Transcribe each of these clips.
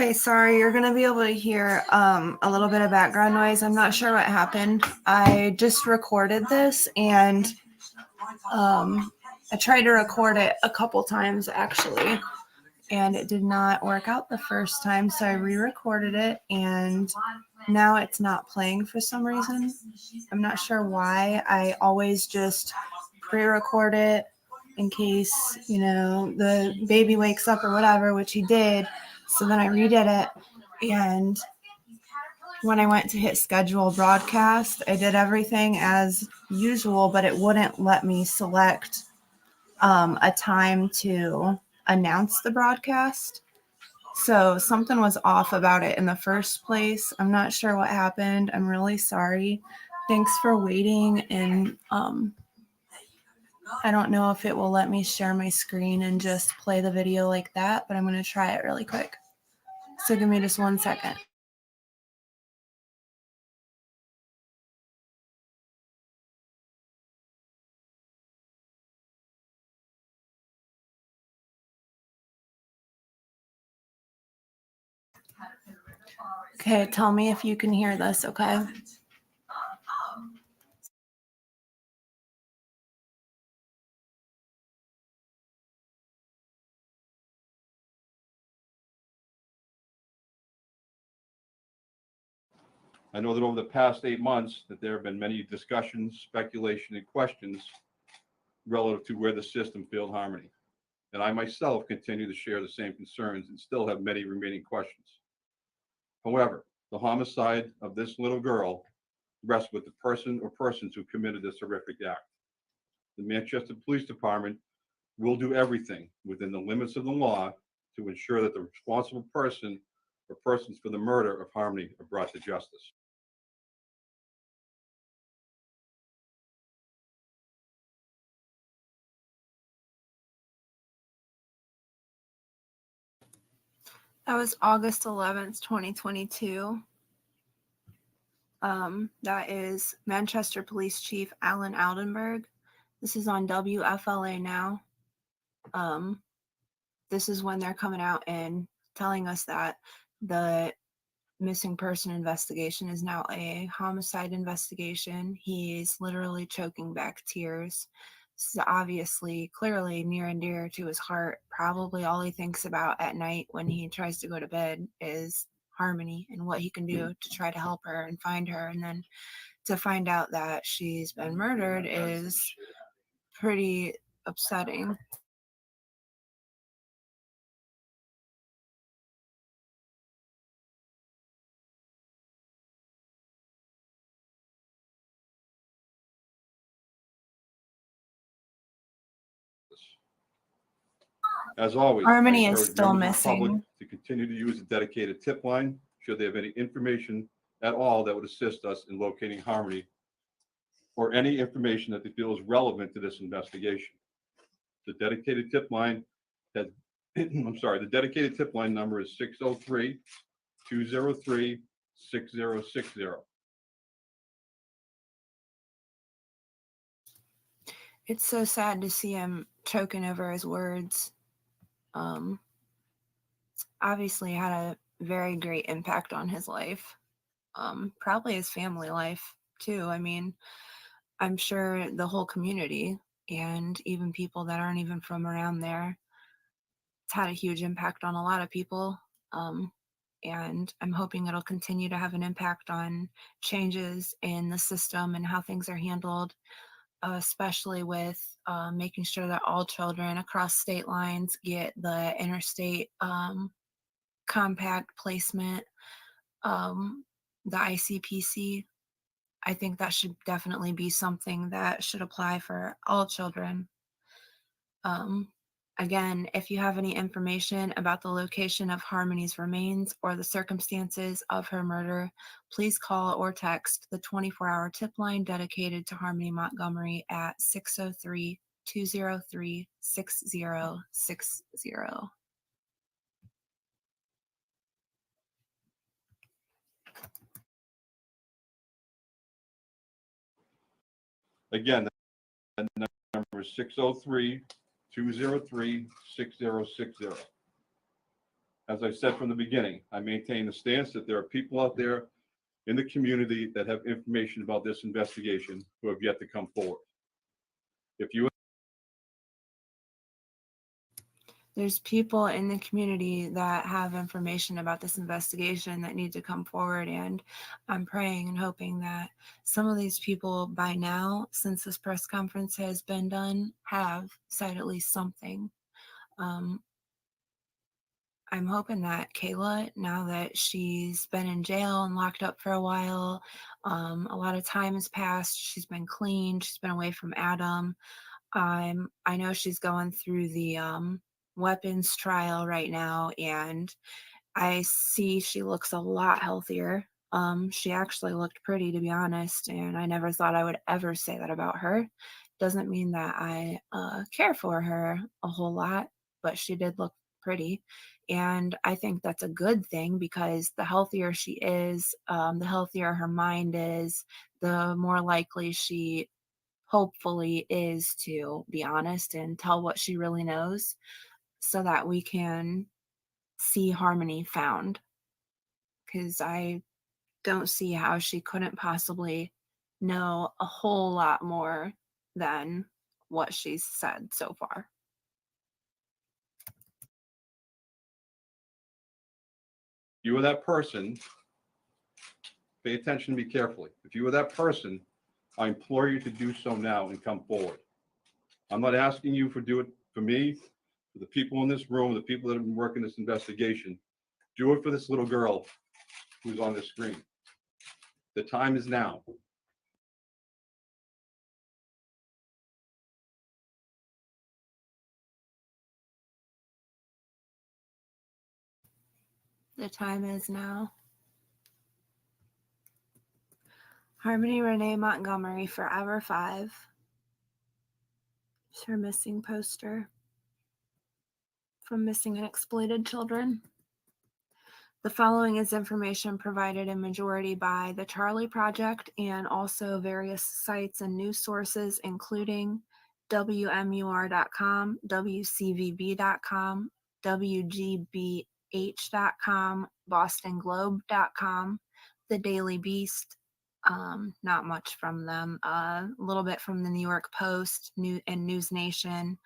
Okay, sorry, you're gonna be able to hear a little bit of background noise. I'm not sure what happened. I just recorded this and I tried to record it a couple times actually, and it did not work out the first time, so I re-recorded it and now it's not playing for some reason. I'm not sure why. I always just pre-record it in case, you know, the baby wakes up or whatever, which he did. So then I redid it, and when I went to hit schedule broadcast, I did everything as usual, but it wouldn't let me select a time to announce the broadcast. So something was off about it in the first place. I'm not sure what happened. I'm really sorry. Thanks for waiting. And I don't know if it will let me share my screen and just play the video like that, but I'm going to try it really quick. So give me just 1 second. Okay, tell me if you can hear this, okay? I know that over the past 8 months that there have been many discussions, speculation, and questions relative to where the system failed Harmony. And I myself continue to share the same concerns and still have many remaining questions. However, the homicide of this little girl rests with the person or persons who committed this horrific act. The Manchester Police Department will do everything within the limits of the law to ensure that the responsible person or persons for the murder of Harmony are brought to justice. That was August 11th, 2022. That is Manchester Police Chief Alan Aldenberg. This is on WFLA now. This is when they're coming out and telling us that the missing person investigation is now a homicide investigation. He's literally choking back tears. This is obviously, clearly near and dear to his heart. Probably all he thinks about at night when he tries to go to bed is Harmony and what he can do to try to help her and find her. And then to find out that she's been murdered is pretty upsetting. As always, Harmony I is encourage still members of the public missing. to continue to use the dedicated tip line should they have any information at all that would assist us in locating Harmony or any information that they feel is relevant to this investigation. The dedicated tip line has, the dedicated tip line number is 603-203-6060. It's so sad to see him choking over his words. Obviously had a very great impact on his life. Probably his family life too. I mean, I'm sure the whole community and even people that aren't even from around there, it's had a huge impact on a lot of people. And I'm hoping it'll continue to have an impact on changes in the system and how things are handled, especially with making sure that all children across state lines get the interstate compact placement, the ICPC. I think that should definitely be something that should apply for all children. Again, if you have any information about the location of Harmony's remains or the circumstances of her murder, please call or text the 24-hour tip line dedicated to Harmony Montgomery at 603-203-6060. Again, that number is 603-203-6060. As I said from the beginning, I maintain the stance that there are people out there in the community that have information about this investigation who have yet to come forward. If you There's people in the community that have information about this investigation that need to come forward, and I'm praying and hoping that some of these people by now, since this press conference has been done, have said at least something. I'm hoping that Kayla, now that she's been in jail and locked up for a while, a lot of time has passed, she's been clean, she's been away from Adam. I know she's going through the weapons trial right now, and I see she looks a lot healthier. She actually looked pretty, to be honest, and I never thought I would ever say that about her. Doesn't mean that I care for her a whole lot, but she did look pretty. And I think that's a good thing, because the healthier she is, the healthier her mind is, the more likely she hopefully is to be honest and tell what she really knows, so that we can see Harmony found. Because I don't see how she couldn't possibly know a whole lot more than what she's said so far. you are that person, pay attention, be carefully. If you are that person, I implore you to do so now and come forward. I'm not asking you for do it for me, for the people in this room, the people that have been working this investigation. Do it for this little girl who's on the screen. The time is now. The time is now. Harmony Renee Montgomery, Forever 5. It's her missing poster from Missing and Exploited Children. The following is information provided in majority by the Charlie Project and also various sites and news sources, including WMUR.com, WCVB.com, WGBH.com, BostonGlobe.com, The Daily Beast. Not much from them. A little bit from the New York Post and News Nation,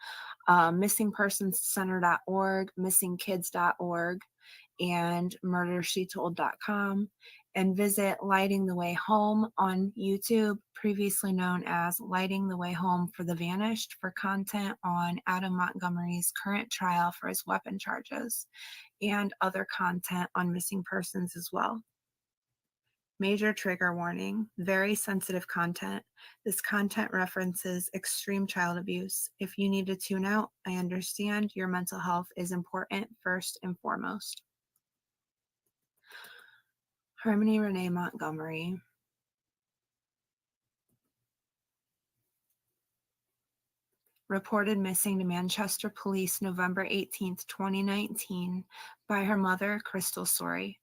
missingpersonscenter.org, missingkids.org, and murdershetold.com, and visit Lighting the Way Home on YouTube, previously known as Lighting the Way Home for the Vanished, for content on Adam Montgomery's current trial for his weapon charges, and other content on missing persons as well. Major trigger warning, very sensitive content. This content references extreme child abuse. If you need to tune out, I understand. Your mental health is important first and foremost. Harmony Renee Montgomery. Reported missing to Manchester Police November 18th, 2019 by her mother, Crystal Sorey.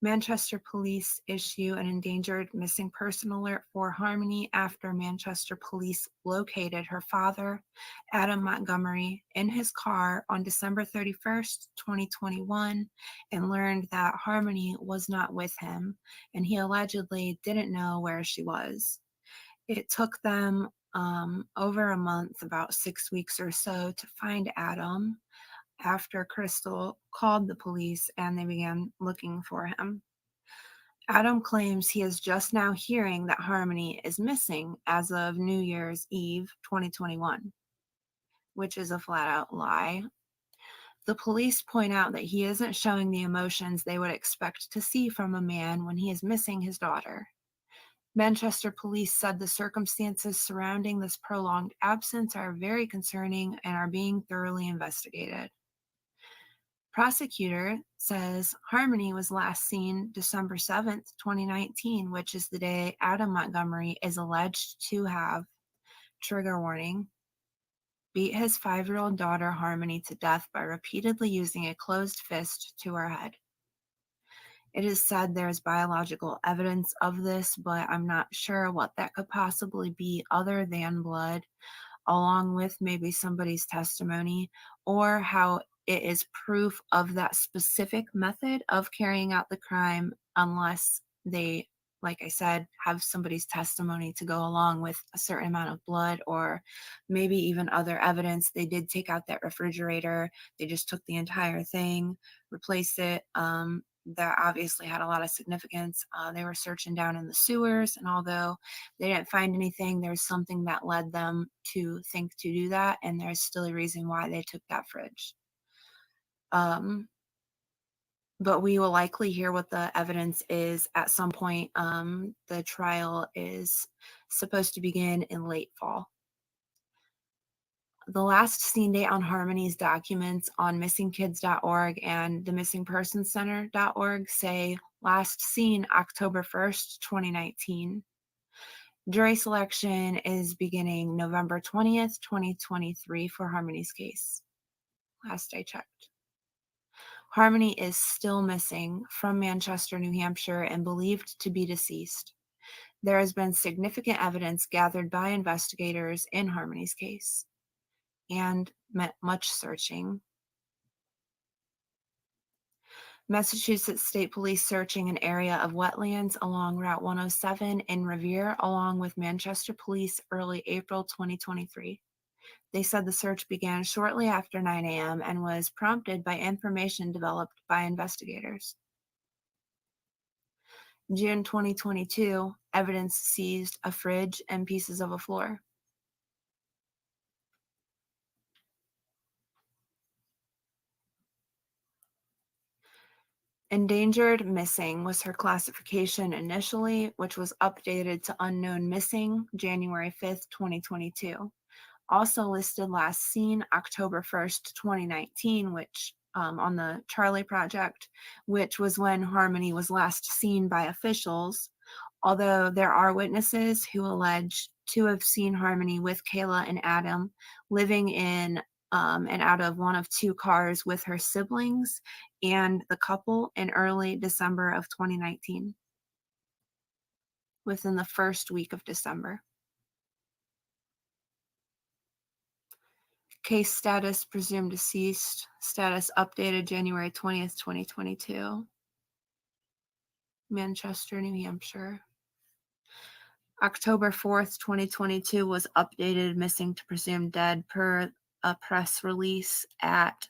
Manchester Police issue an endangered missing person alert for Harmony after Manchester Police located her father, Adam Montgomery, in his car on December 31st, 2021, and learned that Harmony was not with him, and he allegedly didn't know where she was. It took them over a month, about 6 weeks or so, to find Adam, after Crystal called the police and they began looking for him. Adam claims he is just now hearing that Harmony is missing as of New Year's Eve 2021, which is a flat out lie. The police point out that he isn't showing the emotions they would expect to see from a man when he is missing his daughter. Manchester Police said the circumstances surrounding this prolonged absence are very concerning and are being thoroughly investigated. Prosecutor says Harmony was last seen December 7th, 2019, which is the day Adam Montgomery is alleged to have, trigger warning, beat his 5-year-old daughter Harmony to death by repeatedly using a closed fist to her head. It is said there is biological evidence of this, but I'm not sure what that could possibly be other than blood, along with maybe somebody's testimony, or how it is proof of that specific method of carrying out the crime unless they, like I said, have somebody's testimony to go along with a certain amount of blood or maybe even other evidence. They did take out that refrigerator. They just took the entire thing, replaced it. That obviously had a lot of significance. They were searching down in the sewers, and although they didn't find anything, there's something that led them to think to do that, and there's still a reason why they took that fridge. But we will likely hear what the evidence is at some point. The trial is supposed to begin in late fall. The last seen date on Harmony's documents on missingkids.org and the missingpersonscenter.org say last seen October 1st, 2019. Jury selection is beginning November 20th, 2023 for Harmony's case. Last I checked. Harmony is still missing from Manchester, New Hampshire, and believed to be deceased. There has been significant evidence gathered by investigators in Harmony's case and much searching. Massachusetts State Police searching an area of wetlands along Route 107 in Revere, along with Manchester Police early April 2023. They said the search began shortly after 9 a.m. and was prompted by information developed by investigators. June 2022, evidence seized a fridge and pieces of a floor. Endangered missing was her classification initially, which was updated to unknown missing January 5th, 2022. Also listed last seen October 1st, 2019, which on the Charlie Project, which was when Harmony was last seen by officials, although there are witnesses who allege to have seen Harmony with Kayla and Adam living in and out of one of two cars with her siblings and the couple in early December of 2019, within the first week of December. Case status presumed deceased. Status updated January 20th, 2022. Manchester, New Hampshire. October 4th, 2022 was updated missing to presumed dead per a press release at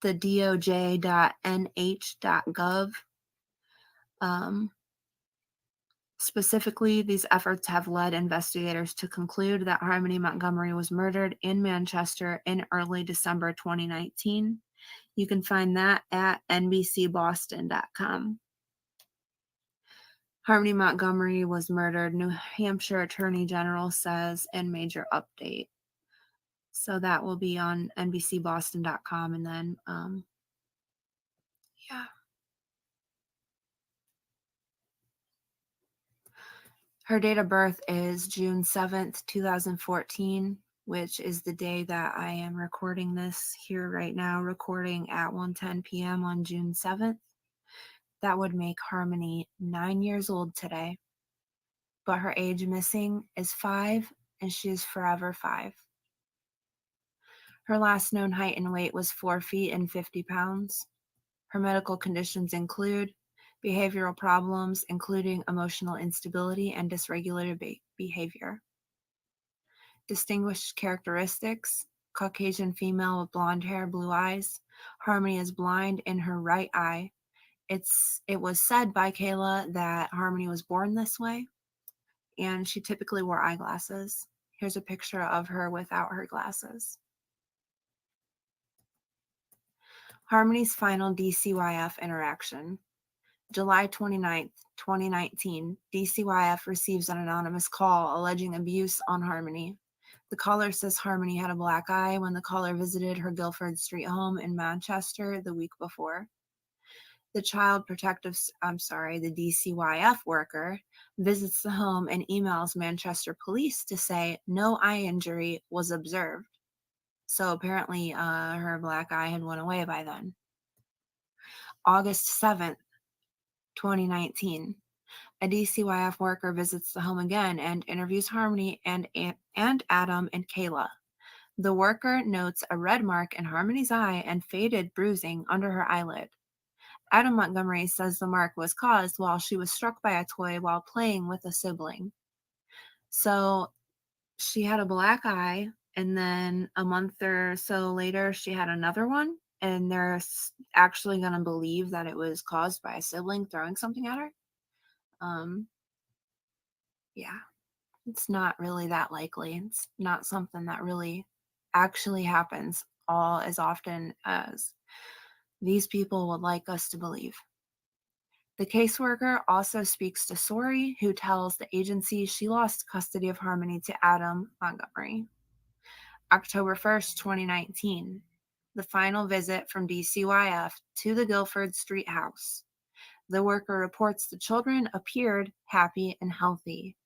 the doj.nh.gov. Specifically, these efforts have led investigators to conclude that Harmony Montgomery was murdered in Manchester in early December 2019. You can find that at nbcboston.com. Harmony Montgomery was murdered, New Hampshire Attorney General says, in major update. So that will be on nbcboston.com, and then, yeah. Her date of birth is June 7th, 2014, which is the day that I am recording this here right now, recording at 1:10 p.m. on June 7th. That would make Harmony 9 years old today, but her age missing is 5, and she is forever 5. Her last known height and weight was 4 feet and 50 pounds. Her medical conditions include behavioral problems, including emotional instability and dysregulated behavior. Distinguished characteristics: Caucasian female with blonde hair, blue eyes. Harmony is blind in her right eye. It was said by Kayla that Harmony was born this way, and she typically wore eyeglasses. Here's a picture of her without her glasses. Harmony's final DCYF interaction. July 29th, 2019, DCYF receives an anonymous call alleging abuse on Harmony. The caller says Harmony had a black eye when the caller visited her Guilford Street home in Manchester the week before. The the DCYF worker visits the home and emails Manchester police to say no eye injury was observed. So apparently her black eye had went away by then. August 7th, 2019. A DCYF worker visits the home again and interviews Harmony and Adam and Kayla. The worker notes a red mark in Harmony's eye and faded bruising under her eyelid. Adam Montgomery says the mark was caused while she was struck by a toy while playing with a sibling. So she had a black eye, and then a month or so later, she had another one, and they're actually going to believe that it was caused by a sibling throwing something at her. Yeah, it's not really that likely. It's not something that really actually happens all as often as these people would like us to believe. The caseworker also speaks to Sorey, who tells the agency she lost custody of Harmony to Adam Montgomery. October 1st, 2019, the final visit from DCYF to the Guilford Street house. The worker reports the children appeared happy and healthy.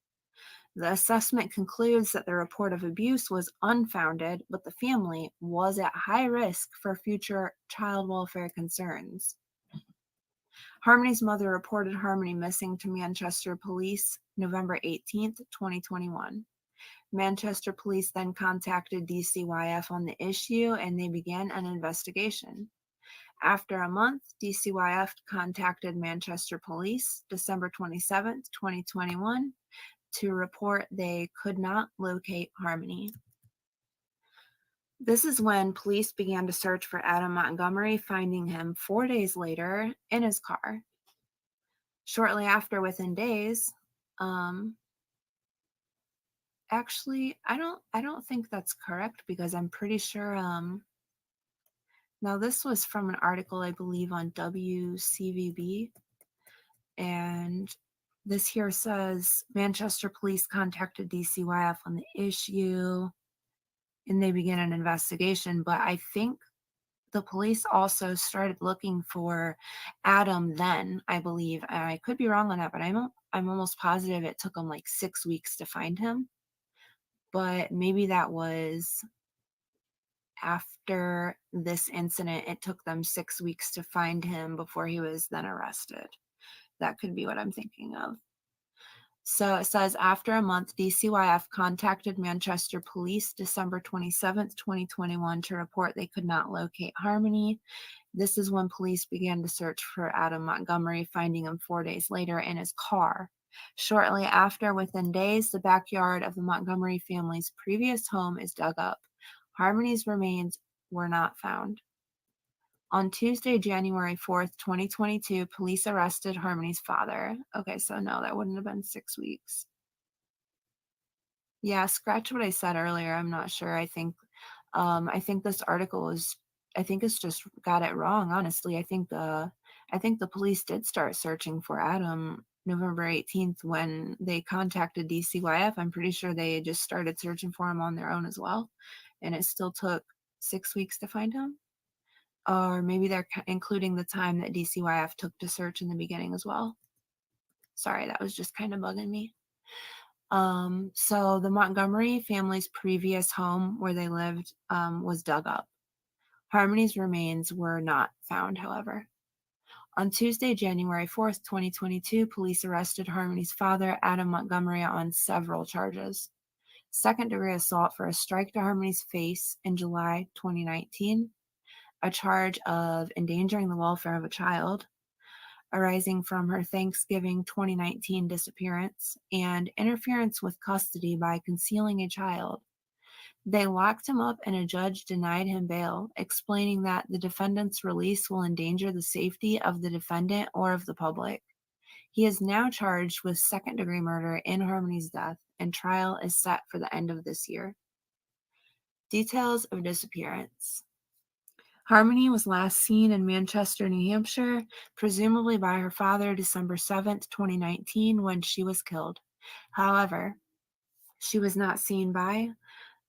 The assessment concludes that the report of abuse was unfounded, but the family was at high risk for future child welfare concerns. Harmony's mother reported Harmony missing to Manchester Police November 18th, 2021. Manchester Police then contacted DCYF on the issue and they began an investigation. After a month, DCYF contacted Manchester Police December 27th, 2021 to report they could not locate Harmony. This is when police began to search for Adam Montgomery, finding him 4 days later in his car. Shortly after, within days, actually, I don't think that's correct because I'm pretty sure, now this was from an article, I believe, on WCVB, and this here says Manchester Police contacted DCYF on the issue and they began an investigation, but I think the police also started looking for Adam then, I believe. I could be wrong on that, but I'm almost positive it took them like 6 weeks to find him. But maybe that was after this incident. It took them 6 weeks to find him before he was then arrested. That could be what I'm thinking of. So it says, after a month, DCYF contacted Manchester Police December 27th, 2021 to report they could not locate Harmony. This is when police began to search for Adam Montgomery, finding him 4 days later in his car. Shortly after, within days, the backyard of the Montgomery family's previous home is dug up. Harmony's remains were not found. On Tuesday, January 4th, 2022, police arrested Harmony's father. Okay, so no, that wouldn't have been 6 weeks. Yeah, scratch what I said earlier. I'm not sure. I think this article is, I think it's just got it wrong, honestly. I think the police did start searching for Adam November 18th when they contacted DCYF. I'm pretty sure they just started searching for him on their own as well. And it still took 6 weeks to find him. Or maybe they're including the time that DCYF took to search in the beginning as well. Sorry, that was just kind of bugging me. So the Montgomery family's previous home where they lived was dug up. Harmony's remains were not found, however. On Tuesday, January 4th, 2022, police arrested Harmony's father, Adam Montgomery, on several charges. Second-degree assault for a strike to Harmony's face in July 2019, a charge of endangering the welfare of a child arising from her Thanksgiving 2019 disappearance, and interference with custody by concealing a child. They locked him up and a judge denied him bail, explaining that the defendant's release will endanger the safety of the defendant or of the public. He is now charged with second-degree murder in Harmony's death, and trial is set for the end of this year. Details of disappearance. Harmony was last seen in Manchester, New Hampshire, presumably by her father December 7th, 2019, when she was killed. However, she was not seen by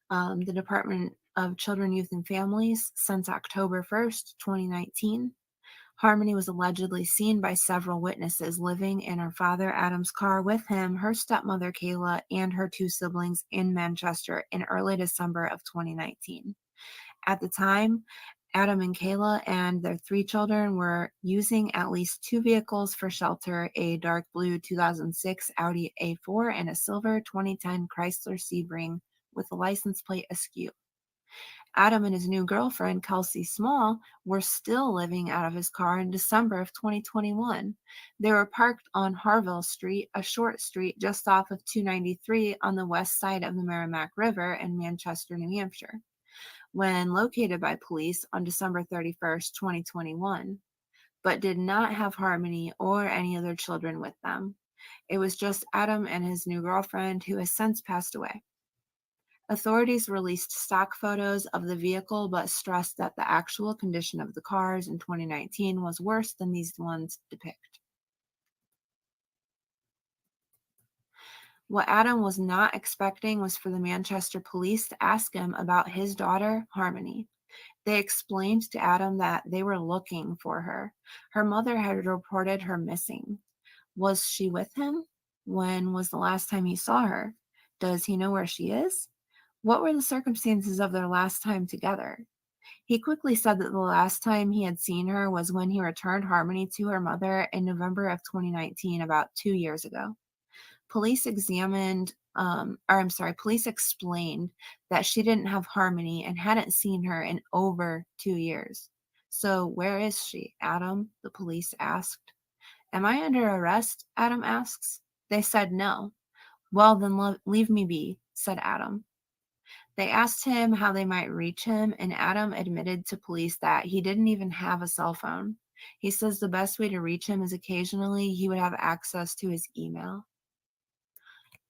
the Department of Children, Youth, and Families since October 1st, 2019. Harmony was allegedly seen by several witnesses living in her father Adam's car with him, her stepmother Kayla, and her 2 siblings in Manchester in early December of 2019. At the time, Adam and Kayla and their 3 children were using at least 2 vehicles for shelter, a dark blue 2006 Audi A4 and a silver 2010 Chrysler Sebring with a license plate askew. Adam and his new girlfriend, Kelsey Small, were still living out of his car in December of 2021. They were parked on Harville Street, a short street just off of 293 on the west side of the Merrimack River in Manchester, New Hampshire, when located by police on December 31st, 2021, but did not have Harmony or any other children with them. It was just Adam and his new girlfriend, who has since passed away. Authorities released stock photos of the vehicle but stressed that the actual condition of the cars in 2019 was worse than these ones depict. What Adam was not expecting was for the Manchester police to ask him about his daughter, Harmony. They explained to Adam that they were looking for her. Her mother had reported her missing. Was she with him? When was the last time he saw her? Does he know where she is? What were the circumstances of their last time together? He quickly said that the last time he had seen her was when he returned Harmony to her mother in November of 2019, about 2 years ago. Police police explained that she didn't have Harmony and hadn't seen her in over 2 years. So where is she, Adam? The police asked. Am I under arrest? Adam asks. They said no. Well, then leave me be, said Adam. They asked him how they might reach him, and Adam admitted to police that he didn't even have a cell phone. He says the best way to reach him is occasionally he would have access to his email.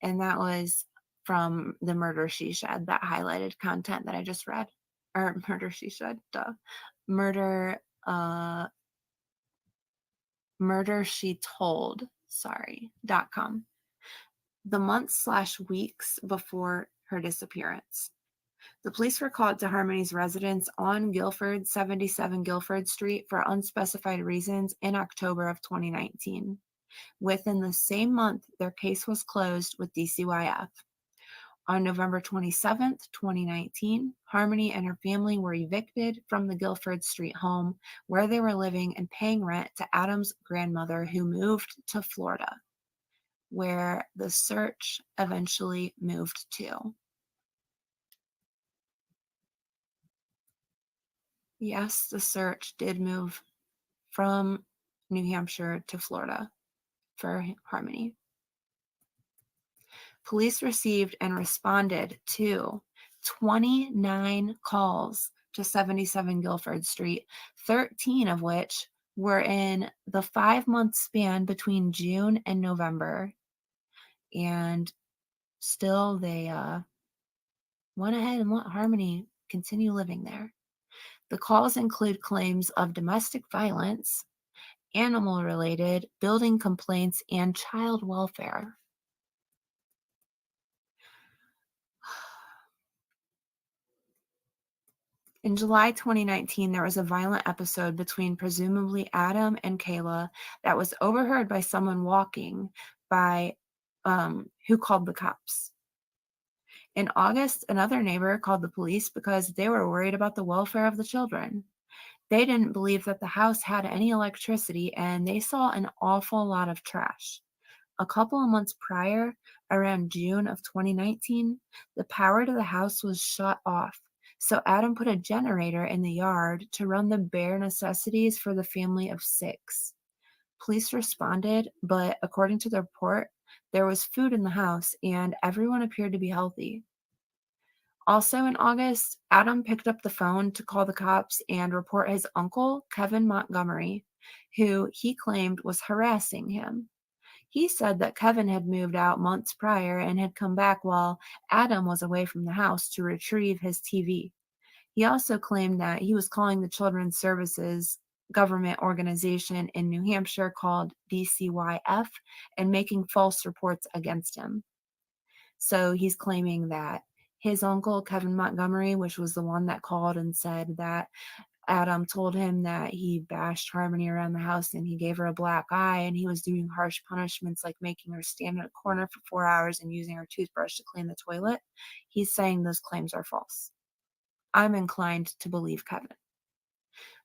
And that was from the Murder She Shed, that highlighted content that I just read. Or Murder She Shed, duh. Murder She Told, .com. The months/weeks before her disappearance. The police were called to Harmony's residence on 77 Guilford Street for unspecified reasons in October of 2019. Within the same month, their case was closed with DCYF. On November 27, 2019, Harmony and her family were evicted from the Guilford Street home where they were living and paying rent to Adam's grandmother, who moved to Florida, where the search eventually moved to. Yes, the search did move from New Hampshire to Florida for Harmony. Police received and responded to 29 calls to 77 Guilford Street, 13 of which were in the 5-month span between June and November. And still they went ahead and let Harmony continue living there. The calls include claims of domestic violence, animal-related, building complaints, and child welfare. In July 2019, there was a violent episode between presumably Adam and Kayla that was overheard by someone walking by who called the cops. In August, another neighbor called the police because they were worried about the welfare of the children. They didn't believe that the house had any electricity, and they saw an awful lot of trash. A couple of months prior, around June of 2019, the power to the house was shut off. So Adam put a generator in the yard to run the bare necessities for the family of 6. Police responded, but according to the report, there was food in the house and everyone appeared to be healthy. Also in August, Adam picked up the phone to call the cops and report his uncle, Kevin Montgomery, who he claimed was harassing him. He said that Kevin had moved out months prior and had come back while Adam was away from the house to retrieve his TV. He also claimed that he was calling the Children's Services government organization in New Hampshire called DCYF and making false reports against him. So he's claiming that his uncle, Kevin Montgomery, which was the one that called and said that Adam told him that he bashed Harmony around the house and he gave her a black eye and he was doing harsh punishments like making her stand in a corner for 4 hours and using her toothbrush to clean the toilet. He's saying those claims are false. I'm inclined to believe Kevin.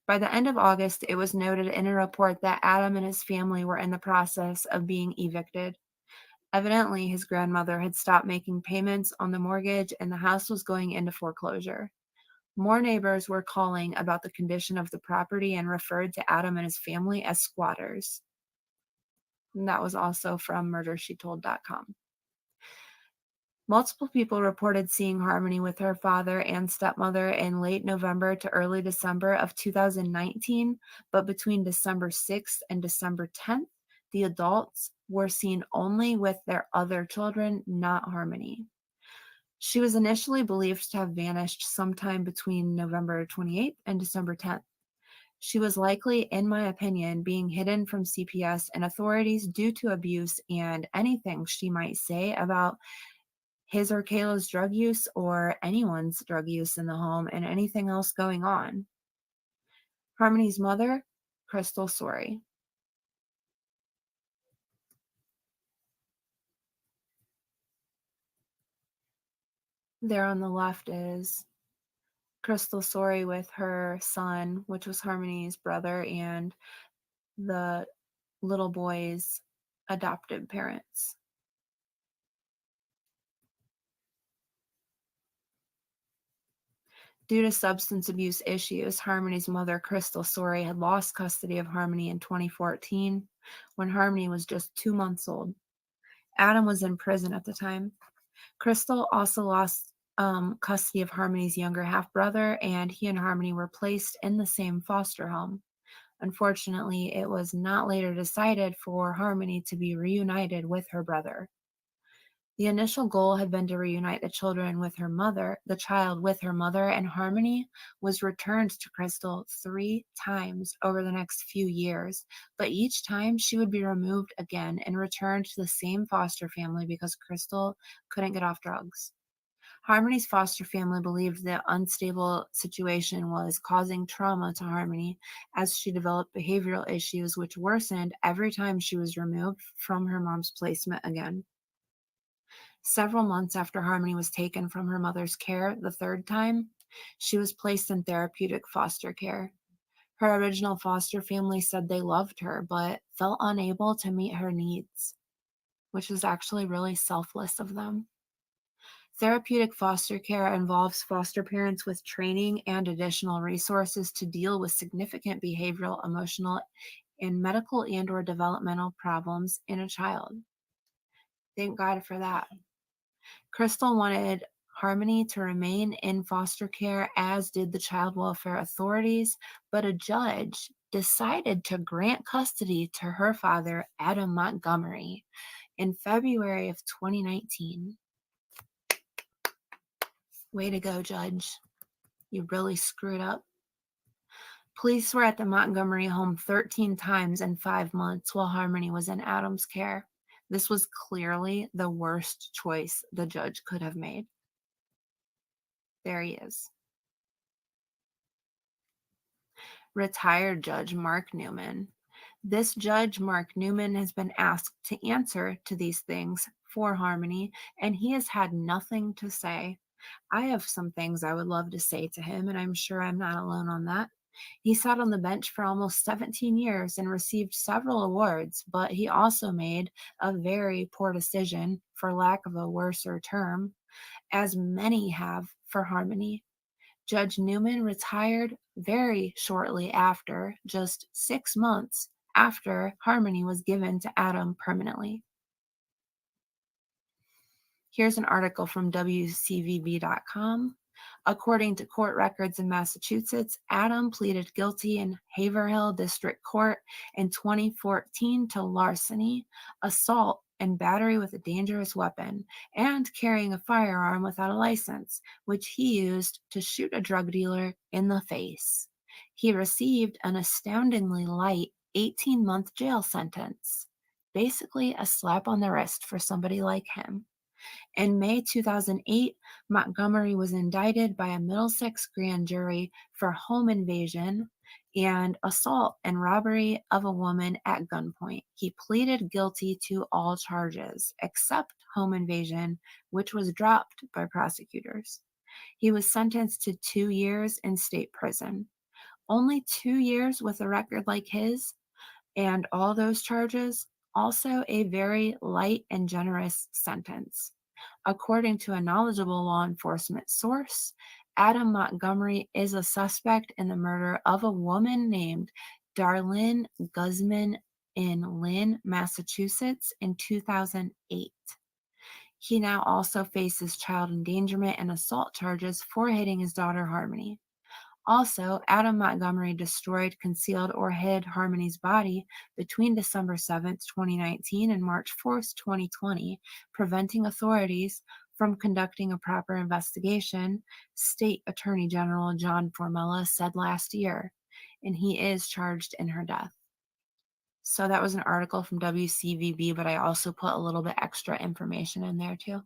By the end of August, it was noted in a report that Adam and his family were in the process of being evicted. Evidently, his grandmother had stopped making payments on the mortgage and the house was going into foreclosure. More neighbors were calling about the condition of the property and referred to Adam and his family as squatters. And that was also from murdershetold.com. Multiple people reported seeing Harmony with her father and stepmother in late November to early December of 2019, but between December 6th and December 10th, the adults were seen only with their other children, not Harmony. She was initially believed to have vanished sometime between November 28th and December 10th. She was likely, in my opinion, being hidden from CPS and authorities due to abuse and anything she might say about his or Kayla's drug use or anyone's drug use in the home and anything else going on. Harmony's mother, Crystal Sorey. There on the left is Crystal Sorey with her son, which was Harmony's brother, and the little boy's adoptive parents. Due to substance abuse issues, Harmony's mother, Crystal Sorey, had lost custody of Harmony in 2014 when Harmony was just 2 months old. Adam was in prison at the time. Crystal also lost custody of Harmony's younger half-brother, and he and Harmony were placed in the same foster home. Unfortunately, it was not later decided for Harmony to be reunited with her brother. The initial goal had been to reunite the child with her mother, and Harmony was returned to Crystal 3 times over the next few years, but each time she would be removed again and returned to the same foster family because Crystal couldn't get off drugs. Harmony's foster family believed the unstable situation was causing trauma to Harmony as she developed behavioral issues which worsened every time she was removed from her mom's placement again. Several months after Harmony was taken from her mother's care the 3rd time, she was placed in therapeutic foster care. Her original foster family said they loved her, but felt unable to meet her needs, which is actually really selfless of them. Therapeutic foster care involves foster parents with training and additional resources to deal with significant behavioral, emotional, and medical and/or developmental problems in a child. Thank God for that. Crystal wanted Harmony to remain in foster care, as did the child welfare authorities, but a judge decided to grant custody to her father, Adam Montgomery, in February of 2019. Way to go, Judge. You really screwed up. Police were at the Montgomery home 13 times in 5 months while Harmony was in Adam's care. This was clearly the worst choice the judge could have made. There he is. Retired Judge Mark Newman. This Judge Mark Newman has been asked to answer to these things for Harmony, and he has had nothing to say. I have some things I would love to say to him, and I'm sure I'm not alone on that. He sat on the bench for almost 17 years and received several awards, but he also made a very poor decision, for lack of a worser term, as many have for Harmony. Judge Newman retired very shortly after, just 6 months after Harmony was given to Adam permanently. Here's an article from WCVB.com. According to court records in Massachusetts, Adam pleaded guilty in Haverhill District Court in 2014 to larceny, assault, and battery with a dangerous weapon, and carrying a firearm without a license, which he used to shoot a drug dealer in the face. He received an astoundingly light 18-month jail sentence, basically a slap on the wrist for somebody like him. In May 2008, Montgomery was indicted by a Middlesex grand jury for home invasion and assault and robbery of a woman at gunpoint. He pleaded guilty to all charges except home invasion, which was dropped by prosecutors. He was sentenced to 2 years in state prison. Only 2 years with a record like his and all those charges, also a very light and generous sentence. According to a knowledgeable law enforcement source, Adam Montgomery is a suspect in the murder of a woman named Darlene Guzman in Lynn, Massachusetts in 2008. He now also faces child endangerment and assault charges for hitting his daughter Harmony. Also, Adam Montgomery destroyed, concealed, or hid Harmony's body between December 7th, 2019 and March 4th, 2020, preventing authorities from conducting a proper investigation, State Attorney General John Formella said last year, and he is charged in her death. So that was an article from WCVB, but I also put a little bit extra information in there too.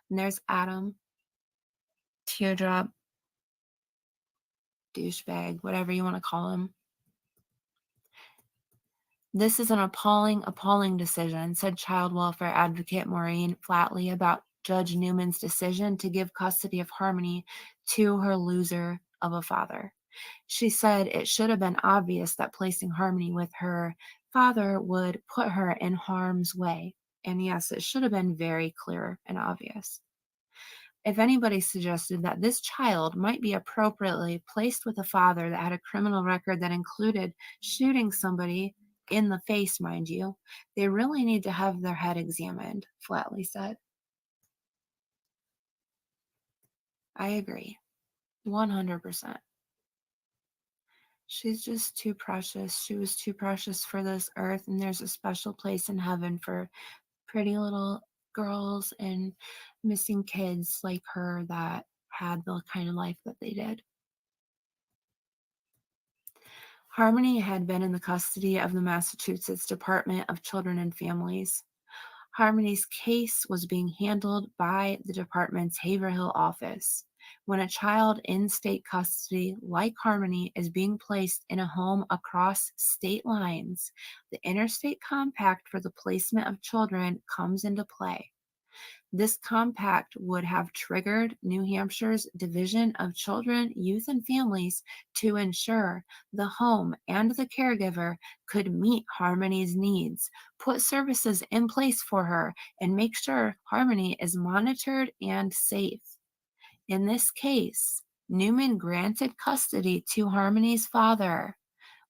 And there's Adam, teardrop, douchebag, whatever you want to call him. This is an appalling, appalling decision, said child welfare advocate Maureen Flatley about Judge Newman's decision to give custody of Harmony to her loser of a father. She said it should have been obvious that placing Harmony with her father would put her in harm's way. And yes, it should have been very clear and obvious. If anybody suggested that this child might be appropriately placed with a father that had a criminal record that included shooting somebody in the face, mind you, they really need to have their head examined, Flatley said. I agree. 100%. She's just too precious. She was too precious for this earth, and there's a special place in heaven for pretty little girls and missing kids like her that had the kind of life that they did. Harmony had been in the custody of the Massachusetts Department of Children and Families. Harmony's case was being handled by the department's Haverhill office. When a child in state custody, like Harmony, is being placed in a home across state lines, the interstate compact for the placement of children comes into play. This compact would have triggered New Hampshire's Division of Children, Youth, and Families to ensure the home and the caregiver could meet Harmony's needs, put services in place for her, and make sure Harmony is monitored and safe. In this case, Newman granted custody to Harmony's father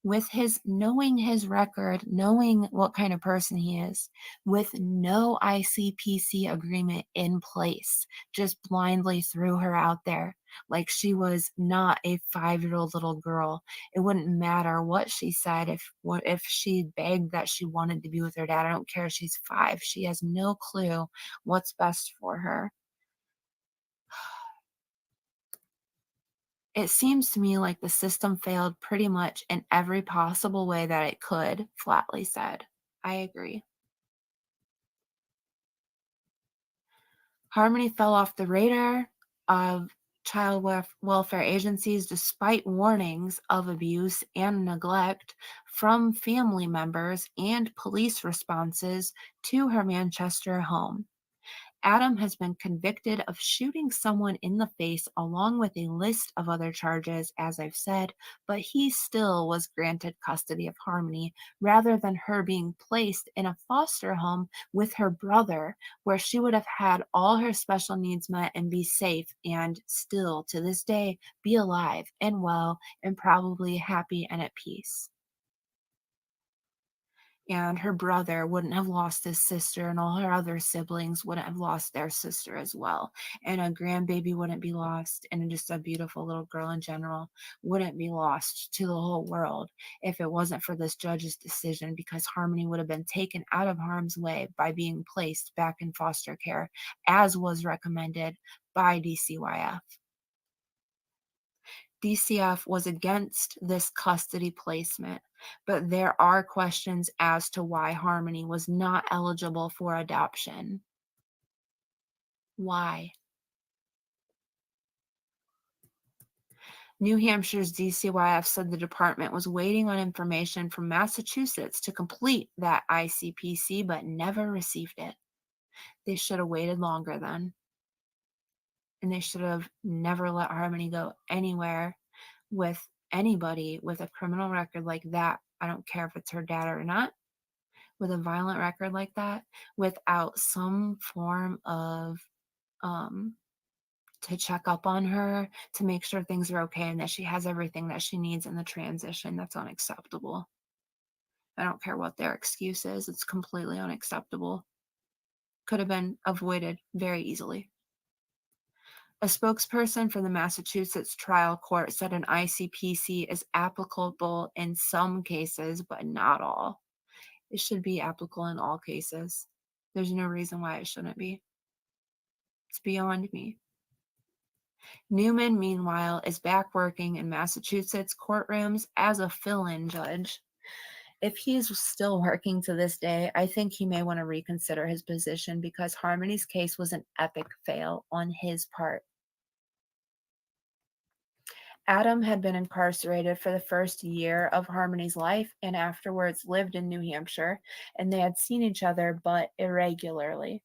with knowing his record, knowing what kind of person he is, with no ICPC agreement in place, just blindly threw her out there like she was not a 5-year-old little girl. It wouldn't matter what she said if she begged that she wanted to be with her dad. I don't care if she's 5. She has no clue what's best for her. It seems to me like the system failed pretty much in every possible way that it could, Flatley said. I agree. Harmony fell off the radar of child welfare agencies despite warnings of abuse and neglect from family members and police responses to her Manchester home. Adam has been convicted of shooting someone in the face along with a list of other charges, as I've said, but he still was granted custody of Harmony rather than her being placed in a foster home with her brother, where she would have had all her special needs met and be safe and still, to this day, be alive and well and probably happy and at peace. And her brother wouldn't have lost his sister, and all her other siblings wouldn't have lost their sister as well. And a grandbaby wouldn't be lost, and just a beautiful little girl in general wouldn't be lost to the whole world if it wasn't for this judge's decision, because Harmony would have been taken out of harm's way by being placed back in foster care, as was recommended by DCYF. DCF was against this custody placement, but there are questions as to why Harmony was not eligible for adoption. Why? New Hampshire's DCYF said the department was waiting on information from Massachusetts to complete that ICPC, but never received it. They should have waited longer then. And they should have never let Harmony go anywhere with anybody with a criminal record like that. I don't care if it's her dad or not, with a violent record like that, without some form of to check up on her, to make sure things are okay and that she has everything that she needs in the transition. That's unacceptable. I don't care what their excuse is, it's completely unacceptable. Could have been avoided very easily. A spokesperson for the Massachusetts trial court said an ICPC is applicable in some cases, but not all. It should be applicable in all cases. There's no reason why it shouldn't be. It's beyond me. Newman, meanwhile, is back working in Massachusetts courtrooms as a fill-in judge. If he's still working to this day, I think he may want to reconsider his position because Harmony's case was an epic fail on his part. Adam had been incarcerated for the first year of Harmony's life and afterwards lived in New Hampshire, and they had seen each other but irregularly.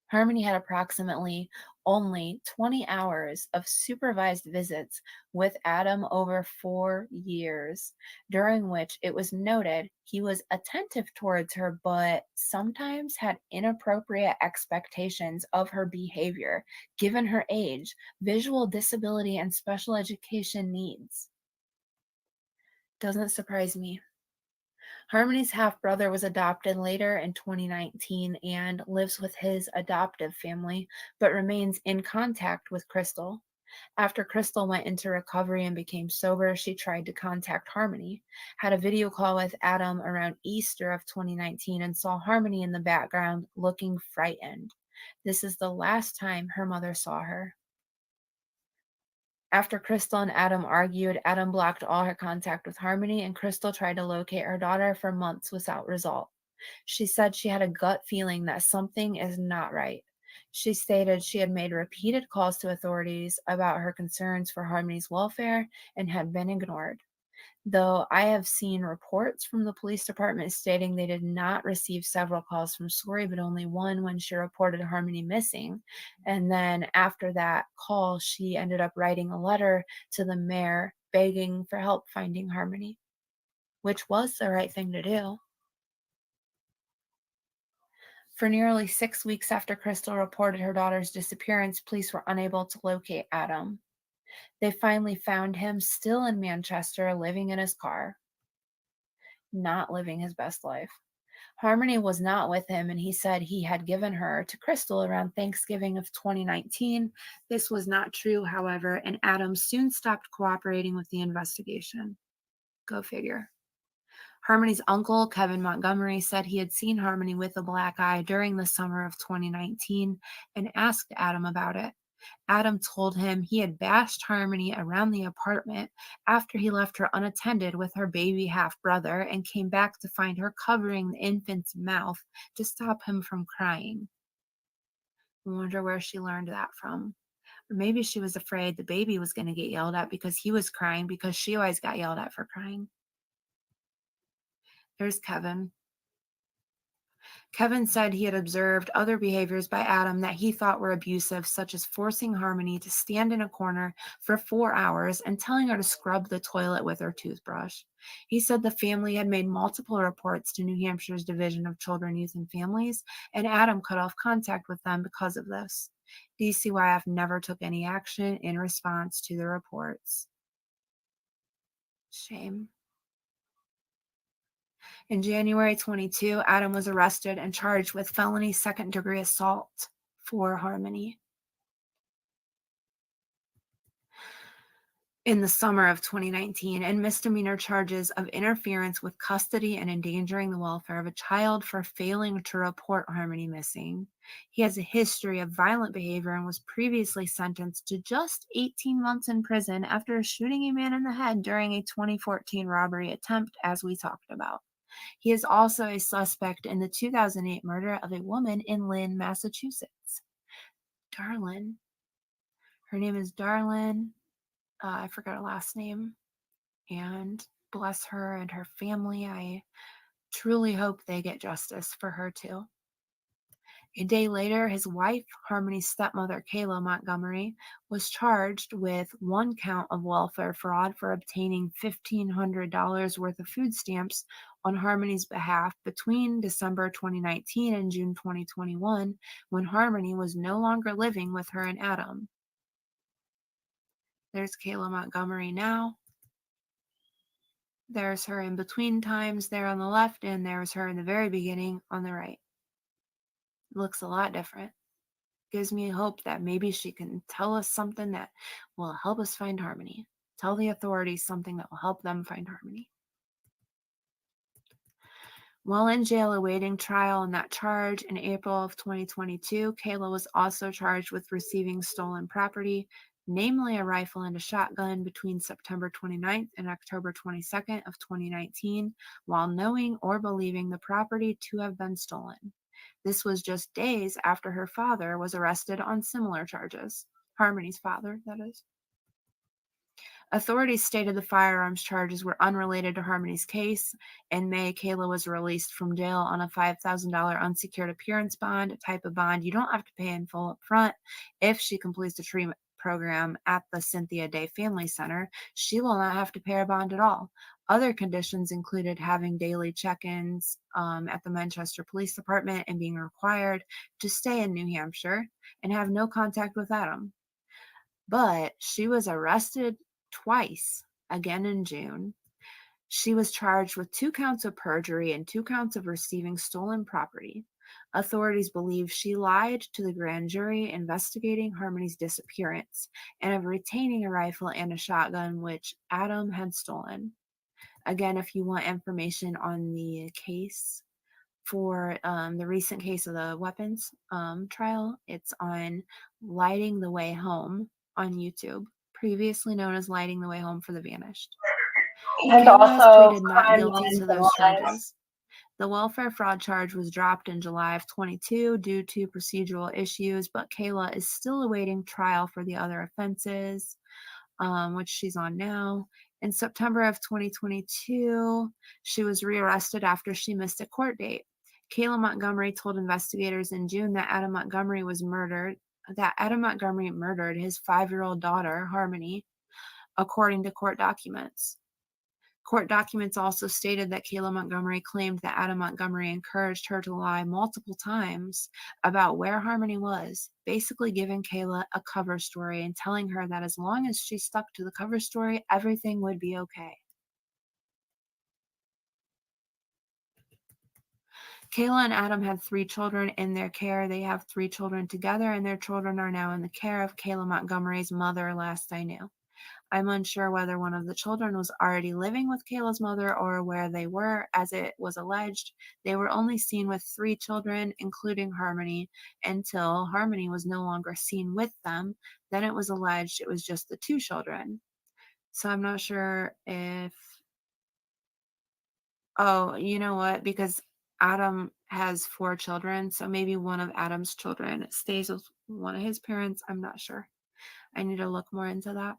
Harmony had approximately only 20 hours of supervised visits with Adam over 4 years, during which it was noted he was attentive towards her, but sometimes had inappropriate expectations of her behavior, given her age, visual disability, and special education needs. Doesn't surprise me. Harmony's half-brother was adopted later in 2019 and lives with his adoptive family, but remains in contact with Crystal. After Crystal went into recovery and became sober, she tried to contact Harmony, had a video call with Adam around Easter of 2019, and saw Harmony in the background looking frightened. This is the last time her mother saw her. After Crystal and Adam argued, Adam blocked all her contact with Harmony, and Crystal tried to locate her daughter for months without result. She said she had a gut feeling that something is not right. She stated she had made repeated calls to authorities about her concerns for Harmony's welfare and had been ignored. Though I have seen reports from the police department stating they did not receive several calls from Sorey, but only one when she reported Harmony missing. And then after that call, she ended up writing a letter to the mayor begging for help finding Harmony, which was the right thing to do. For nearly 6 weeks after Crystal reported her daughter's disappearance, police were unable to locate Adam. They finally found him still in Manchester, living in his car, not living his best life. Harmony was not with him, and he said he had given her to Crystal around Thanksgiving of 2019. This was not true, however, and Adam soon stopped cooperating with the investigation. Go figure. Harmony's uncle, Kevin Montgomery, said he had seen Harmony with a black eye during the summer of 2019 and asked Adam about it. Adam told him he had bashed Harmony around the apartment after he left her unattended with her baby half-brother and came back to find her covering the infant's mouth to stop him from crying. I wonder where she learned that from. Or maybe she was afraid the baby was going to get yelled at because he was crying, because she always got yelled at for crying. There's Kevin. Kevin said he had observed other behaviors by Adam that he thought were abusive, such as forcing Harmony to stand in a corner for 4 hours and telling her to scrub the toilet with her toothbrush. He said the family had made multiple reports to New Hampshire's Division of Children, Youth, and Families, and Adam cut off contact with them because of this. DCYF never took any action in response to the reports. Shame. In January 22, Adam was arrested and charged with felony second-degree assault for Harmony. In the summer of 2019, and misdemeanor charges of interference with custody and endangering the welfare of a child for failing to report Harmony missing. He has a history of violent behavior and was previously sentenced to just 18 months in prison after shooting a man in the head during a 2014 robbery attempt, as we talked about. He is also a suspect in the 2008 murder of a woman in Lynn, Massachusetts. Darlene. Her name is Darlene. I forgot her last name. And bless her and her family. I truly hope they get justice for her too. A day later, his wife, Harmony's stepmother, Kayla Montgomery, was charged with 1 count of welfare fraud for obtaining $1,500 worth of food stamps on Harmony's behalf between December 2019 and June 2021, when Harmony was no longer living with her and Adam. There's Kayla Montgomery now. There's her in between times there on the left, and there's her in the very beginning on the right. Looks a lot different. Gives me hope that maybe she can tell us something that will help us find harmony. Tell the authorities something that will help them find harmony. While in jail awaiting trial on that charge in April of 2022, Kayla was also charged with receiving stolen property, namely a rifle and a shotgun, between September 29th and October 22nd of 2019, while knowing or believing the property to have been stolen. This was just days after her father was arrested on similar charges. Harmony's father, that is. Authorities stated the firearms charges were unrelated to Harmony's case. In May, Kayla was released from jail on a $5,000 unsecured appearance bond, a type of bond you don't have to pay in full up front. If she completes the treatment program at the Cynthia Day Family Center, she will not have to pay a bond at all. Other conditions included having daily check-ins at the Manchester Police Department and being required to stay in New Hampshire and have no contact with Adam. But she was arrested twice, again in June. She was charged with 2 counts of perjury and 2 counts of receiving stolen property. Authorities believe she lied to the grand jury investigating Harmony's disappearance and of retaining a rifle and a shotgun which Adam had stolen. Again, if you want information on the case for the recent case of the weapons trial, it's on Lighting the Way Home on YouTube, previously known as Lighting the Way Home for the Vanished. And Kayla has also pleaded not crime guilty lines to and those lines. charges. The welfare fraud charge was dropped in July of 22 due to procedural issues, but Kayla is still awaiting trial for the other offenses, which she's on now. In September of 2022, she was rearrested after she missed a court date. Kayla Montgomery told investigators in June that Adam Montgomery murdered his 5-year-old daughter, Harmony, according to court documents. Court documents also stated that Kayla Montgomery claimed that Adam Montgomery encouraged her to lie multiple times about where Harmony was, basically giving Kayla a cover story and telling her that as long as she stuck to the cover story, everything would be okay. Kayla and Adam had 3 children in their care. They have 3 children together, and their children are now in the care of Kayla Montgomery's mother, last I knew. I'm unsure whether one of the children was already living with Kayla's mother or where they were. As it was alleged, they were only seen with 3 children, including Harmony, until Harmony was no longer seen with them. Then it was alleged it was just the 2 children. So I'm not sure if... Oh, you know what? Because Adam has 4 children, so maybe one of Adam's children stays with one of his parents. I'm not sure. I need to look more into that.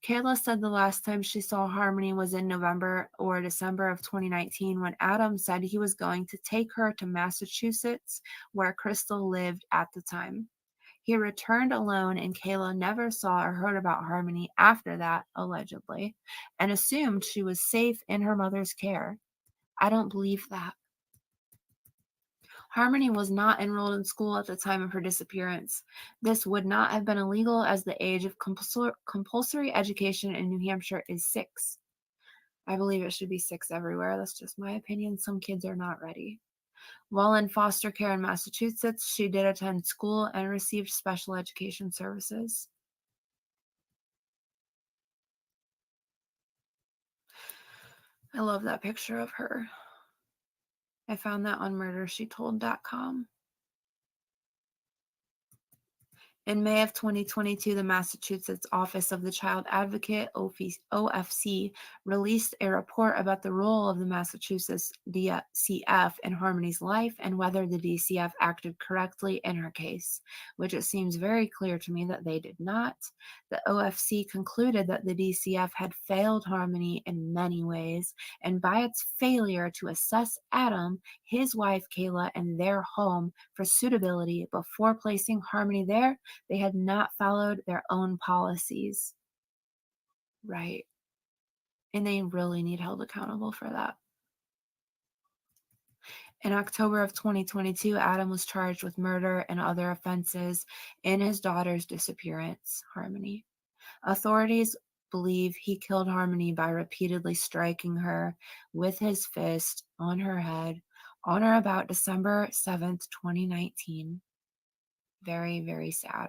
Kayla said the last time she saw Harmony was in November or December of 2019 when Adam said he was going to take her to Massachusetts, where Crystal lived at the time. He returned alone, and Kayla never saw or heard about Harmony after that, allegedly, and assumed she was safe in her mother's care. I don't believe that. Harmony was not enrolled in school at the time of her disappearance. This would not have been illegal, as the age of compulsory education in New Hampshire is 6. I believe it should be 6 everywhere. That's just my opinion. Some kids are not ready. While in foster care in Massachusetts, she did attend school and received special education services. I love that picture of her. I found that on murdershetold.com. In May of 2022, the Massachusetts Office of the Child Advocate, OFC, released a report about the role of the Massachusetts DCYF in Harmony's life and whether the DCYF acted correctly in her case, which it seems very clear to me that they did not. The OFC concluded that the DCYF had failed Harmony in many ways, and by its failure to assess Adam, his wife Kayla, and their home for suitability before placing Harmony there, they had not followed their own policies. Right. And they really need held accountable for that. In October of 2022, Adam was charged with murder and other offenses in his daughter's disappearance, Harmony. Authorities believe he killed Harmony by repeatedly striking her with his fist on her head on or about December 7th, 2019. Very, very sad.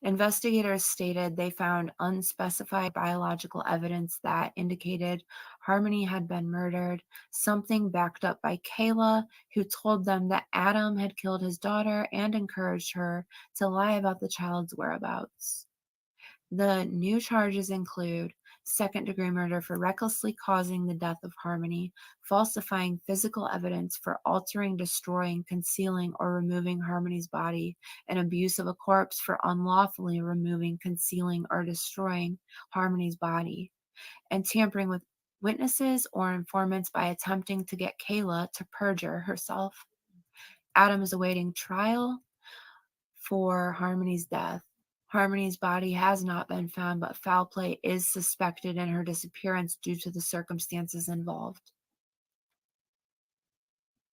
Investigators stated they found unspecified biological evidence that indicated Harmony had been murdered, something backed up by Kayla, who told them that Adam had killed his daughter and encouraged her to lie about the child's whereabouts. The new charges include second-degree murder for recklessly causing the death of Harmony, falsifying physical evidence for altering, destroying, concealing, or removing Harmony's body, and abuse of a corpse for unlawfully removing, concealing, or destroying Harmony's body, and tampering with witnesses or informants by attempting to get Kayla to perjure herself. Adam is awaiting trial for Harmony's death. Harmony's body has not been found, but foul play is suspected in her disappearance due to the circumstances involved.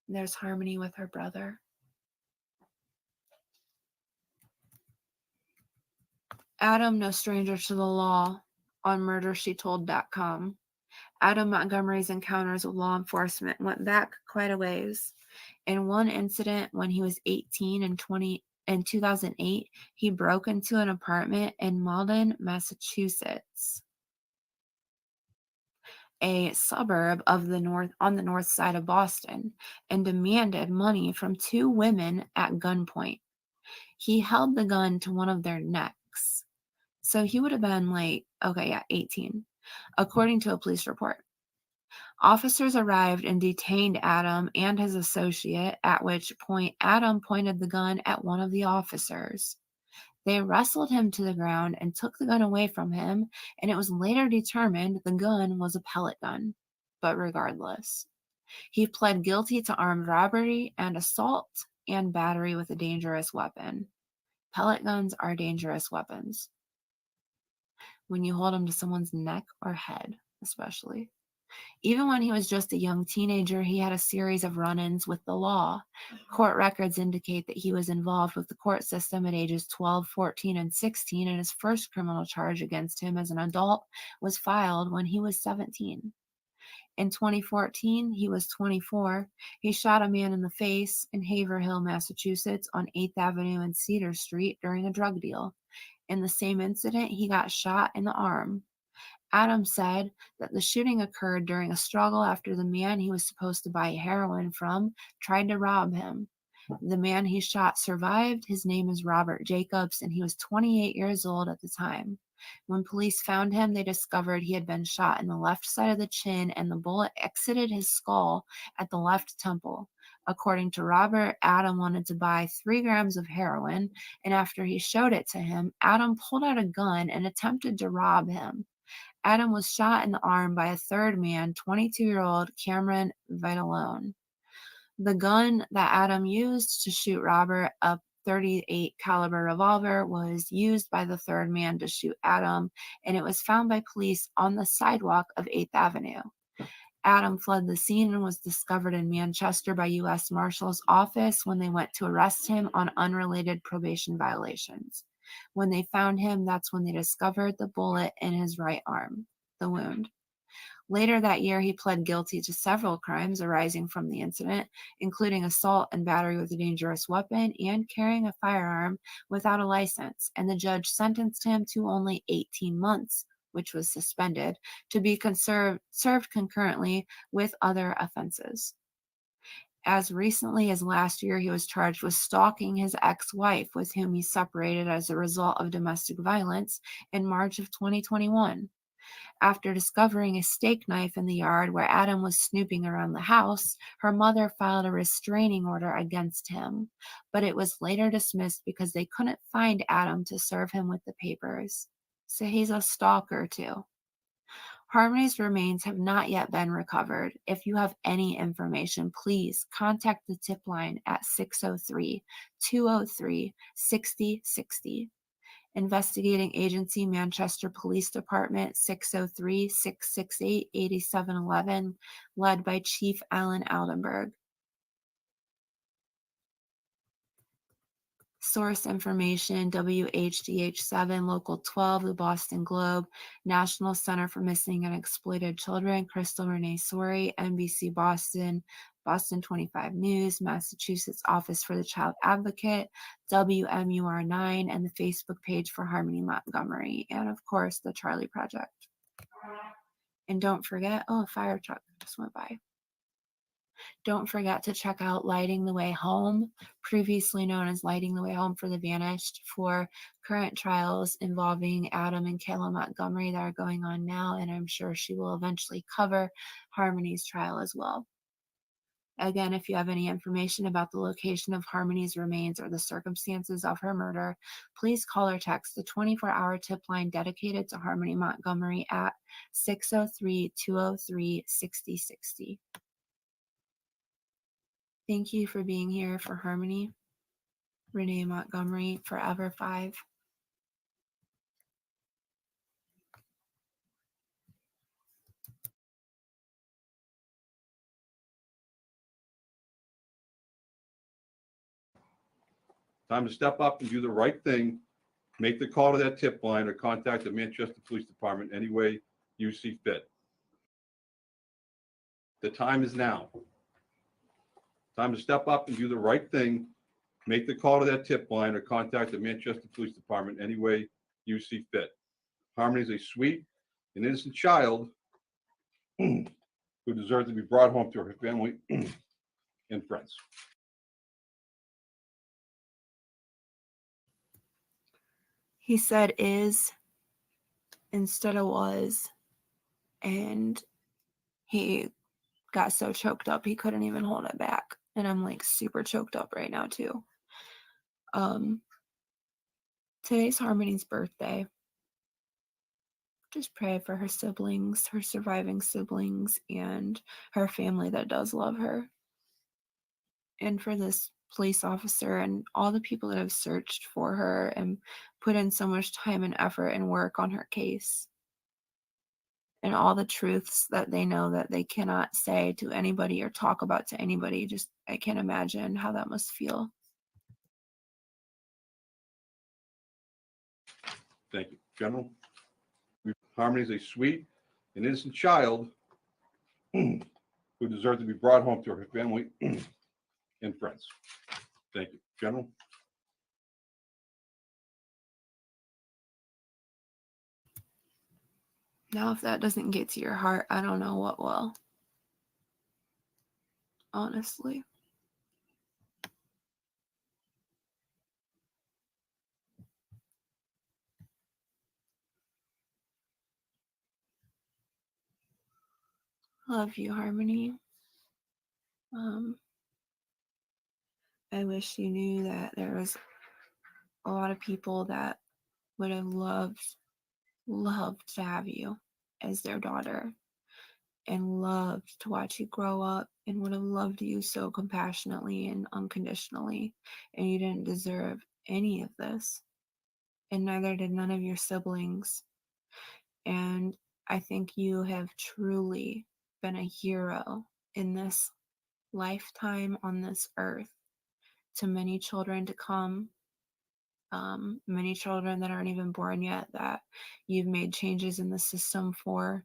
There's Harmony with her brother. Adam, no stranger to the law, on murdershetold.com. Adam Montgomery's encounters with law enforcement went back quite a ways. In one incident, when he was 18 in 2008, he broke into an apartment in Malden, Massachusetts, a suburb of the north side of Boston, and demanded money from two women at gunpoint. He held the gun to one of their necks. So he would have been 18, according to a police report. Officers arrived and detained Adam and his associate, at which point Adam pointed the gun at one of the officers. They wrestled him to the ground and took the gun away from him, and it was later determined the gun was a pellet gun. But regardless, he pled guilty to armed robbery and assault and battery with a dangerous weapon. Pellet guns are dangerous weapons when you hold them to someone's neck or head, especially. Even when he was just a young teenager, he had a series of run-ins with the law. Court records indicate that he was involved with the court system at ages 12, 14, and 16, and his first criminal charge against him as an adult was filed when he was 17. In 2014, he was 24. He shot a man in the face in Haverhill, Massachusetts, on 8th Avenue and Cedar Street during a drug deal. In the same incident, he got shot in the arm. Adam said that the shooting occurred during a struggle after the man he was supposed to buy heroin from tried to rob him. The man he shot survived. His name is Robert Jacobs, and he was 28 years old at the time. When police found him, they discovered he had been shot in the left side of the chin, and the bullet exited his skull at the left temple. According to Robert, Adam wanted to buy 3 grams of heroin, and after he showed it to him, Adam pulled out a gun and attempted to rob him. Adam was shot in the arm by a third man, 22-year-old Cameron Vitalone. The gun that Adam used to shoot Robert, a .38 caliber revolver, was used by the third man to shoot Adam, and it was found by police on the sidewalk of 8th Avenue. Adam fled the scene and was discovered in Manchester by U.S. Marshal's office when they went to arrest him on unrelated probation violations. When they found him, that's when they discovered the bullet in his right arm, the wound. Later that year, he pled guilty to several crimes arising from the incident, including assault and battery with a dangerous weapon and carrying a firearm without a license, and the judge sentenced him to only 18 months, which was suspended, to be served concurrently with other offenses. As recently as last year, he was charged with stalking his ex-wife, with whom he separated as a result of domestic violence in March of 2021. After discovering a steak knife in the yard where Adam was snooping around the house, her mother filed a restraining order against him, but it was later dismissed because they couldn't find Adam to serve him with the papers. So he's a stalker too. Harmony's remains have not yet been recovered. If you have any information, please contact the tip line at 603-203-6060. Investigating Agency, Manchester Police Department, 603-668-8711, led by Chief Alan Aldenberg. Source information: WHDH7, Local 12, The Boston Globe, National Center for Missing and Exploited Children, Crystal Renee Sorey, NBC Boston, Boston 25 News, Massachusetts Office for the Child Advocate, WMUR9, and the Facebook page for Harmony Montgomery, and of course, the Charlie Project. And don't forget, oh, a fire truck just went by. Don't forget to check out Lighting the Way Home, previously known as Lighting the Way Home for the Vanished, for current trials involving Adam and Kayla Montgomery that are going on now, and I'm sure she will eventually cover Harmony's trial as well. Again, if you have any information about the location of Harmony's remains or the circumstances of her murder, please call or text the 24-hour tip line dedicated to Harmony Montgomery at 603-203-6060. Thank you for being here for Harmony. Renee Montgomery, Forever 5. Time to step up and do the right thing. Make the call to that tip line or contact the Manchester Police Department any way you see fit. The time is now. Time to step up and do the right thing. Make the call to that tip line or contact the Manchester Police Department any way you see fit. Harmony is a sweet and innocent child who deserves to be brought home to her family and friends. He said is instead of was, and he got so choked up he couldn't even hold it back. And I'm like super choked up right now too. Today's Harmony's birthday. Just pray for her siblings, her surviving siblings, and her family that does love her. And for this police officer and all the people that have searched for her and put in so much time and effort and work on her case. And all the truths that they know that they cannot say to anybody or talk about to anybody. Just, I can't imagine how that must feel. Thank you. General, Harmony is a sweet and innocent child who deserves to be brought home to her family and friends. Thank you. General. Now, if that doesn't get to your heart, I don't know what will. Honestly. Love you, Harmony. I wish you knew that there was a lot of people that would have loved to have you as their daughter and loved to watch you grow up and would have loved you so compassionately and unconditionally. And you didn't deserve any of this. And neither did none of your siblings. And I think you have truly been a hero in this lifetime on this earth to many children to come, many children that aren't even born yet that you've made changes in the system for,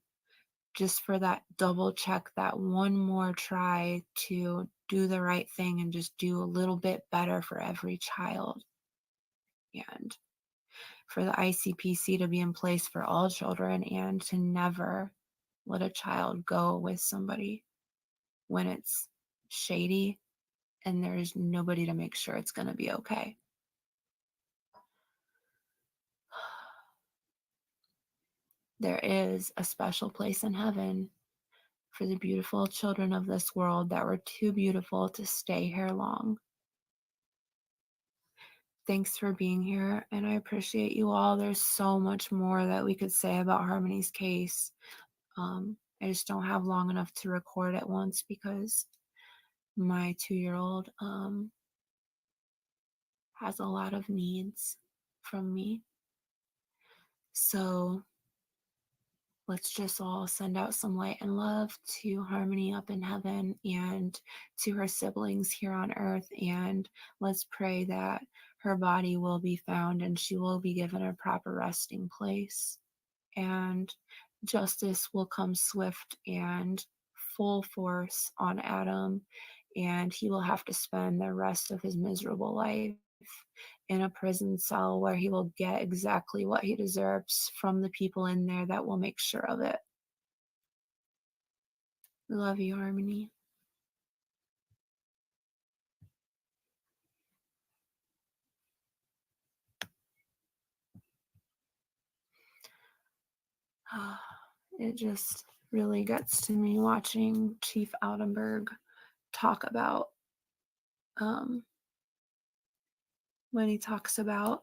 just for that double check, that one more try to do the right thing and just do a little bit better for every child. And for the ICPC to be in place for all children and to never let a child go with somebody when it's shady and there's nobody to make sure it's going to be okay. There is a special place in heaven for the beautiful children of this world that were too beautiful to stay here long. Thanks for being here, and I appreciate you all. There's so much more that we could say about Harmony's case. I just don't have long enough to record at once because my 2-year-old has a lot of needs from me. So let's just all send out some light and love to Harmony up in heaven and to her siblings here on earth. And let's pray that her body will be found and she will be given a proper resting place. And justice will come swift and full force on Adam, and he will have to spend the rest of his miserable life in a prison cell where he will get exactly what he deserves from the people in there that will make sure of it. Love you, Harmony. It just really gets to me watching Chief Altenberg talk about when he talks about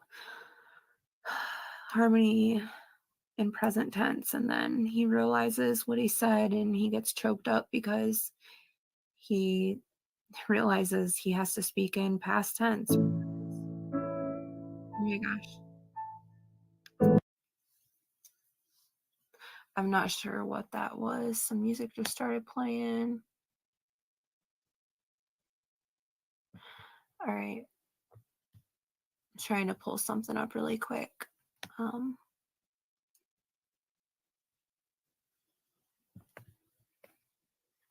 Harmony in present tense, and then he realizes what he said and he gets choked up because he realizes he has to speak in past tense. Oh my gosh. I'm not sure what that was. Some music just started playing. All right. I'm trying to pull something up really quick.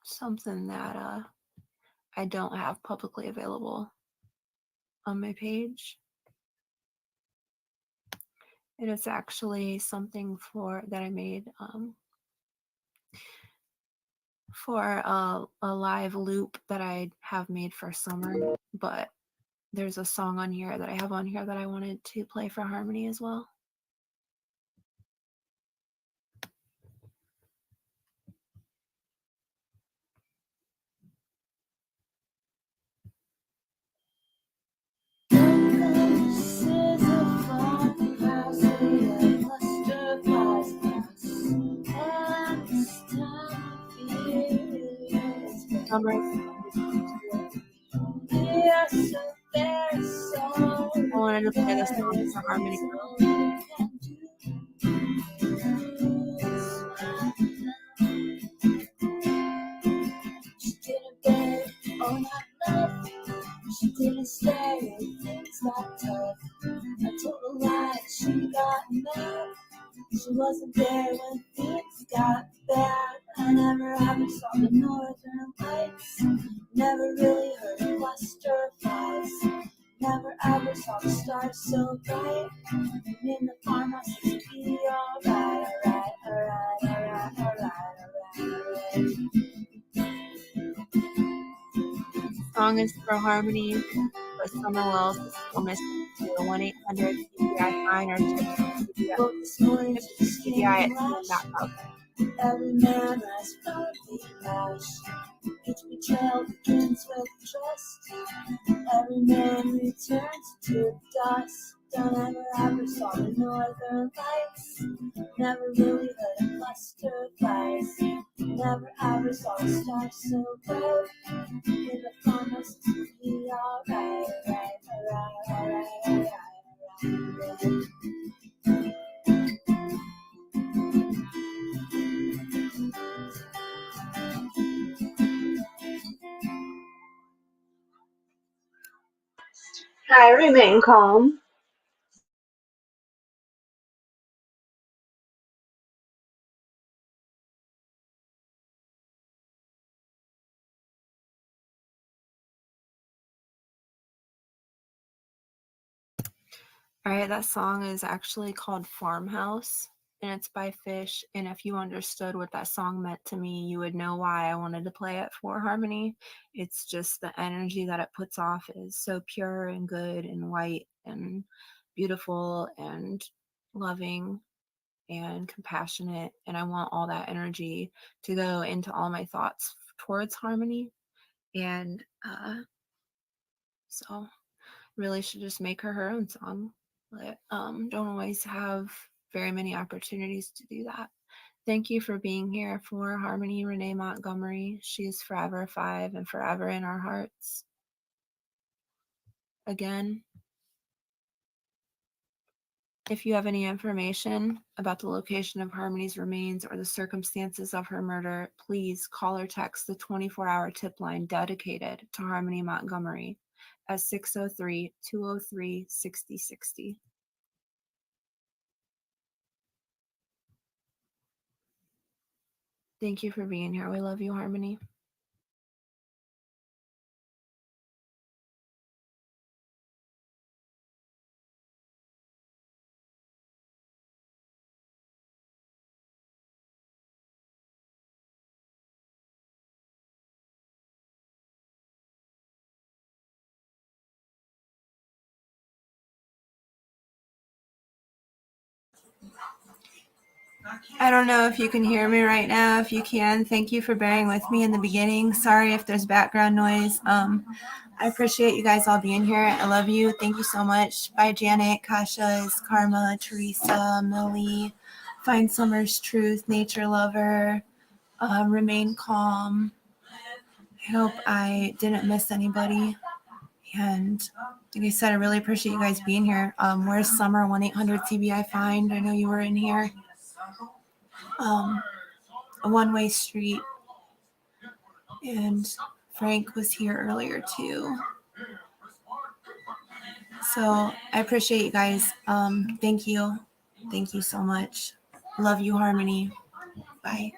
Something that I don't have publicly available on my page. And it's actually something that I made for a live loop that I have made for summer, but there's a song on here that I have on here that I wanted to play for Harmony as well. Summer. I wanted to play this song for Harmony. She didn't beg all night love. She didn't stay when things got tough. I told her lie, she got mad. She wasn't there when things got bad. I never ever saw the northern lights. Never really heard the cluster flies. Never ever saw the stars so bright. In the farmhouse, it'd be alright, alright, alright, alright, alright, alright. Song is for Harmony, but someone else is still missing. 1-800-DCYF or DCYF. Every man has found the ash. Each betrayal begins with trust. Every man returns to dust. Don't ever saw the northern lights. Never really heard a cluster flies. Never ever saw a star so bright. In the farmhouse, it'll be alright, alright, alright, alright, alright, alright. I remain calm. All right, that song is actually called Farmhouse, and it's by Fish. And if you understood what that song meant to me, you would know why I wanted to play it for Harmony. It's just the energy that it puts off is so pure and good and white and beautiful and loving and compassionate. And I want all that energy to go into all my thoughts towards Harmony. And so really should just make her own song. But don't always have very many opportunities to do that. Thank you for being here for Harmony Renee Montgomery. She is forever 5 and forever in our hearts. Again, if you have any information about the location of Harmony's remains or the circumstances of her murder, please call or text the 24-hour tip line dedicated to Harmony Montgomery at 603-203-6060. Thank you for being here. We love you, Harmony. I don't know if you can hear me right now. If you can, thank you for bearing with me in the beginning. Sorry if there's background noise. I appreciate you guys all being here. I love you. Thank you so much. Bye, Janet, Kasha's, Karma, Teresa, Millie, Find Summer's Truth, Nature Lover, Remain Calm. I hope I didn't miss anybody. And like I said, I really appreciate you guys being here. Where's Summer? 1-800-TBI-FIND. I know you were in here. A one-way street, and Frank was here earlier too. So I appreciate you guys. Thank you so much. Love you, Harmony. Bye.